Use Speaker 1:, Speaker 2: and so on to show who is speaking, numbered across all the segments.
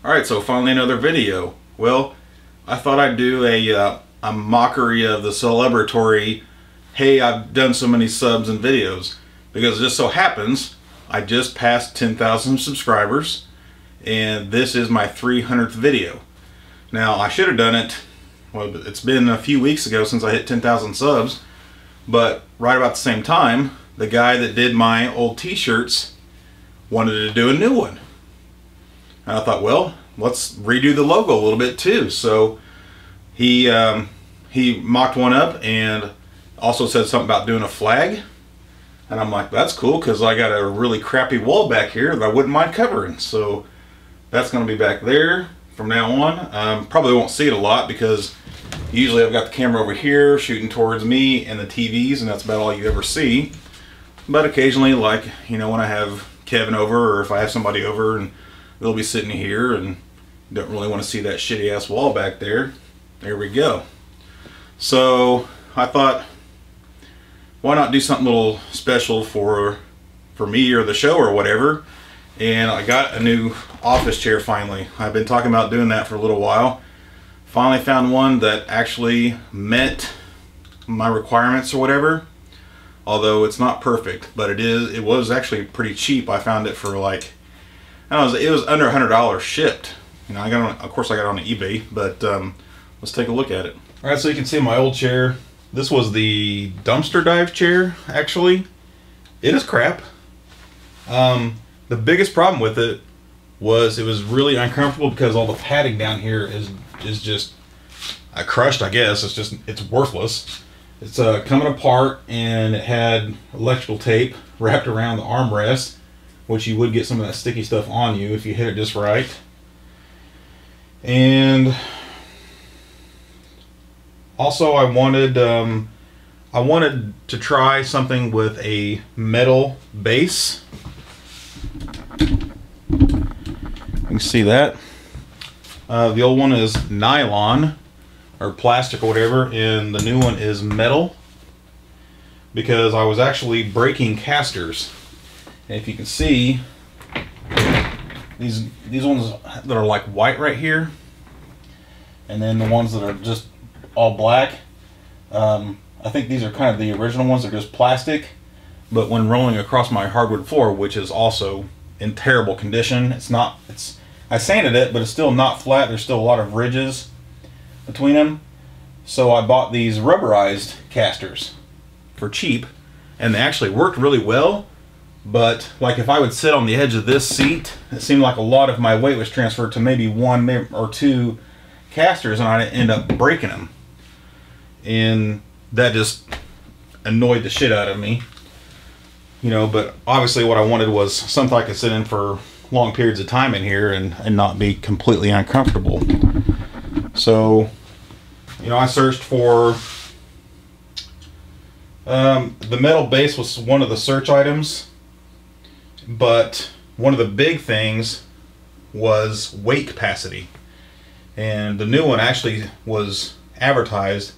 Speaker 1: Alright, so finally another video. Well, I thought I'd do a mockery of the celebratory, hey, I've done so many subs and videos. Because it just so happens, I just passed 10,000 subscribers, and this is my 300th video. Now, I should have done it, well, it's been a few weeks ago since I hit 10,000 subs, but right about the same time, the guy that did my old t-shirts wanted to do a new one. And I thought, well, let's redo the logo a little bit too. So he mocked one up and also said something about doing a flag. And I'm like, that's cool, because I got a really crappy wall back here that I wouldn't mind covering. So that's going to be back there from now on. Probably won't see it a lot because usually I've got the camera over here shooting towards me and the TVs, and that's about all you ever see. But occasionally, like, you know, when I have Kevin over, or if I have somebody over and they'll be sitting here and don't really want to see that shitty ass wall back there. There we go. So I thought, why not do something a little special for me or the show or whatever. And I got a new office chair finally. I've been talking about doing that for a little while. Finally found one that actually met my requirements or whatever. Although it's not perfect, but it was actually pretty cheap. I found it for like, I don't know, it was under $100 shipped. You know, I got on, of course I got it on eBay, but let's take a look at it. All right, so you can see my old chair. This was the dumpster dive chair, actually. It is crap. The biggest problem with it was really uncomfortable because all the padding down here is just crushed, I guess. It's worthless. It's coming apart, and it had electrical tape wrapped around the armrest, which you would get some of that sticky stuff on you if you hit it just right. And also I wanted to try something with a metal base. You can see that. The old one is nylon or plastic or whatever, and the new one is metal, because I was actually breaking casters. And if you can see, these ones that are like white right here, and then the ones that are just all black, I think these are kind of the original ones. They're just plastic, but when rolling across my hardwood floor, which is also in terrible condition, I sanded it, but it's still not flat. There's still a lot of ridges between them. So I bought these rubberized casters for cheap, and they actually worked really well. But like if I would sit on the edge of this seat, it seemed like a lot of my weight was transferred to maybe one or two casters, and I'd end up breaking them. And that just annoyed the shit out of me. You know, but obviously what I wanted was something I could sit in for long periods of time in here and not be completely uncomfortable. So, you know, I searched for the metal base was one of the search items, but one of the big things was weight capacity. And the new one actually was advertised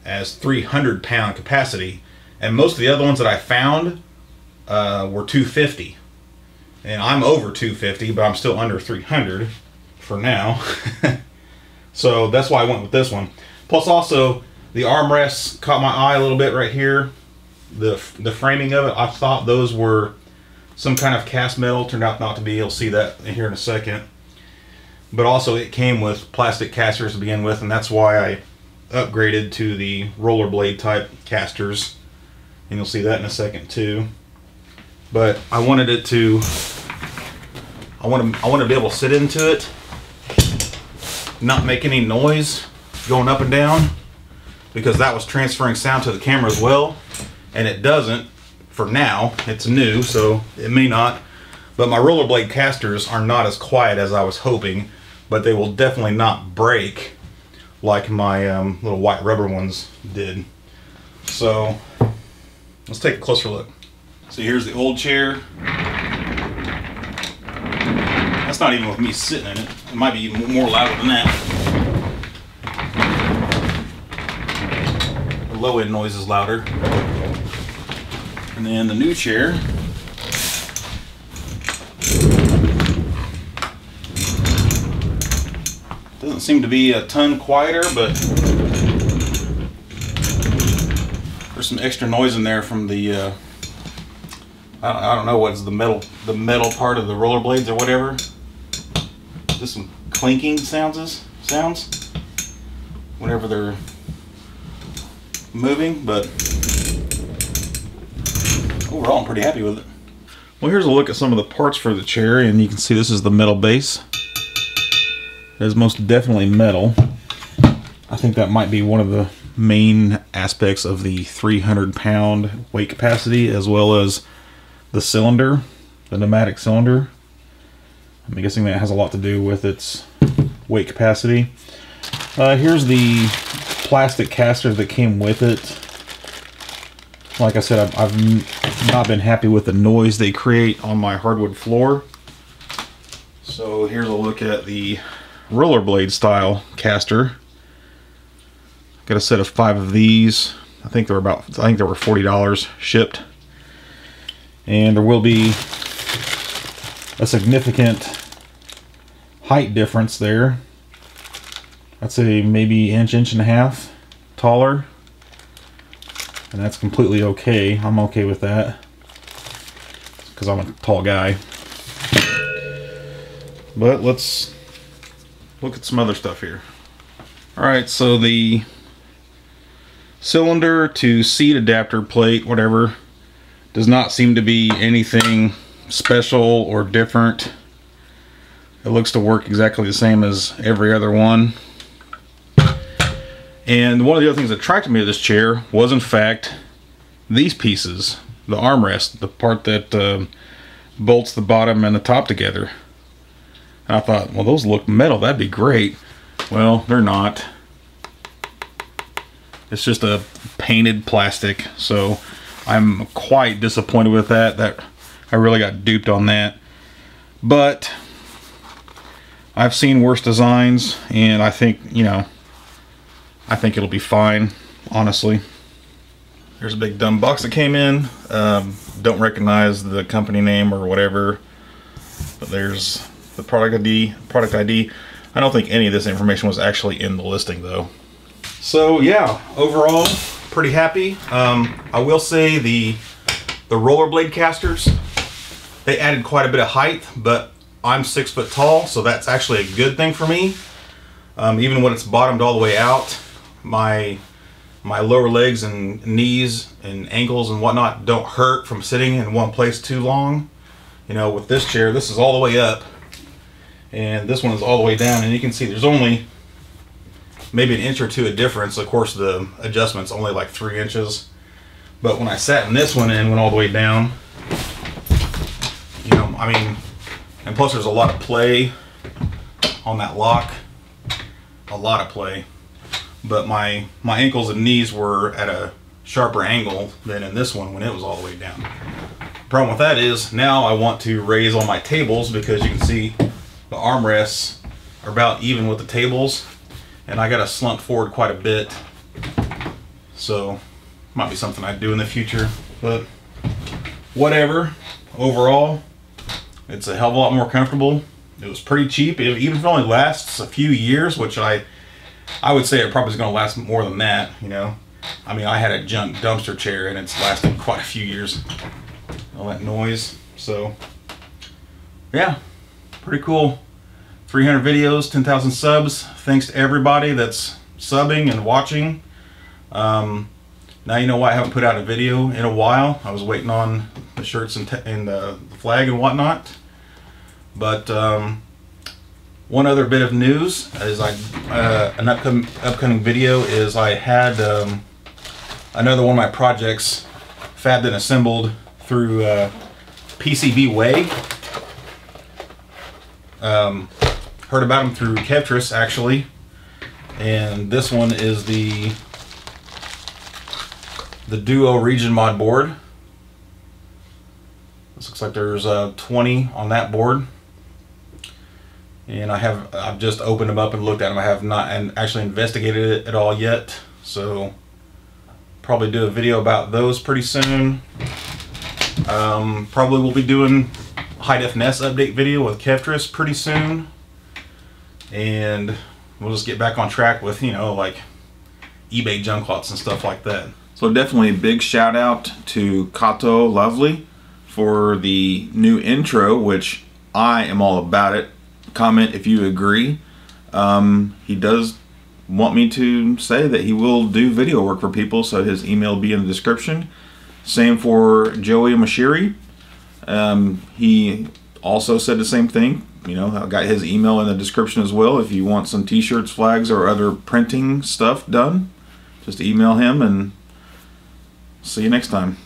Speaker 1: as 300-pound capacity, and most of the other ones that I found were 250. And I'm over 250, but I'm still under 300 for now. So that's why I went with this one. Plus also, the armrests caught my eye a little bit right here. The framing of it, I thought those were some kind of cast metal. Turned out not to be. You'll see that here in a second. But also it came with plastic casters to begin with, and that's why I upgraded to the rollerblade type casters. And you'll see that in a second too. But I wanted it to, I want to be able to sit into it, not make any noise going up and down, because that was transferring sound to the camera as well, and it doesn't for now. It's new, so it may not. But my rollerblade casters are not as quiet as I was hoping, but they will definitely not break like my little white rubber ones did. So let's take a closer look. So here's the old chair. That's not even with me sitting in it. It might be even more louder than that. The low end noise is louder. And then the new chair. Doesn't seem to be a ton quieter, but there's some extra noise in there from the I don't know what's the metal part of the rollerblades or whatever. Just some clinking sounds whenever they're moving, but overall I'm pretty happy with it. Well, here's a look at some of the parts for the chair, and you can see this is the metal base. It is most definitely metal. I think that might be one of the main aspects of the 300-pound weight capacity, as well as the cylinder, the pneumatic cylinder. I'm guessing that has a lot to do with its weight capacity. Here's the plastic casters that came with it. Like I said, I've not been happy with the noise they create on my hardwood floor. So here's a look at the rollerblade style caster. Got a set of 5 of these. I think they were $40 shipped. And there will be a significant height difference there. I'd say maybe inch and a half taller. And that's completely okay. I'm okay with that, because I'm a tall guy. But let's look at some other stuff here. Alright, so the cylinder to seat adapter plate, whatever, does not seem to be anything special or different. It looks to work exactly the same as every other one. And one of the other things that attracted me to this chair was, in fact, these pieces. The armrest, the part that bolts the bottom and the top together. And I thought, well, those look metal, that'd be great. Well, they're not. It's just a painted plastic, so I'm quite disappointed with that. I really got duped on that. But I've seen worse designs, and I think, you know, I think it'll be fine, honestly. There's a big dumb box that came in. Don't recognize the company name or whatever, but there's the product ID. I don't think any of this information was actually in the listing though. So yeah, overall, pretty happy. I will say the rollerblade casters, they added quite a bit of height, but I'm 6 foot tall, so that's actually a good thing for me. Even when it's bottomed all the way out, my lower legs and knees and ankles and whatnot don't hurt from sitting in one place too long. You know, with this chair, this is all the way up, and this one is all the way down, and you can see there's only maybe an inch or two of difference. Of course, the adjustment's only like 3 inches. But when I sat in this one and went all the way down, you know, I mean, and plus there's a lot of play on that lock, a lot of play. But my ankles and knees were at a sharper angle than in this one when it was all the way down. The problem with that is now I want to raise all my tables, because you can see the armrests are about even with the tables, and I got to slump forward quite a bit. So might be something I'd do in the future, but whatever. Overall, it's a hell of a lot more comfortable. It was pretty cheap. Even if it only lasts a few years, which I would say it probably is going to last more than that, you know. I mean, I had a junk dumpster chair and it's lasted quite a few years. All that noise. So, yeah, pretty cool. 300 videos, 10,000 subs. Thanks to everybody that's subbing and watching. Now you know why I haven't put out a video in a while. I was waiting on the shirts and the flag and whatnot. But one other bit of news is an upcoming video is I had another one of my projects fabbed and assembled through PCB Way. Heard about them through Kevtris actually, and this one is the Duo Region Mod board. This looks like there's 20 on that board. And I've just opened them up and looked at them. I have not actually investigated it at all yet, so probably do a video about those pretty soon. Probably will be doing high def NES update video with Kevtris pretty soon, and we'll just get back on track with, you know, like eBay junk lots and stuff like that. So definitely a big shout out to Cato Lauvli for the new intro, which I am all about it. Comment if you agree. He does want me to say that he will do video work for people, so his email will be in the description. Same for Joey Moshiri. He also said the same thing. You know, I got his email in the description as well. If you want some t-shirts, flags, or other printing stuff done, just email him, and see you next time.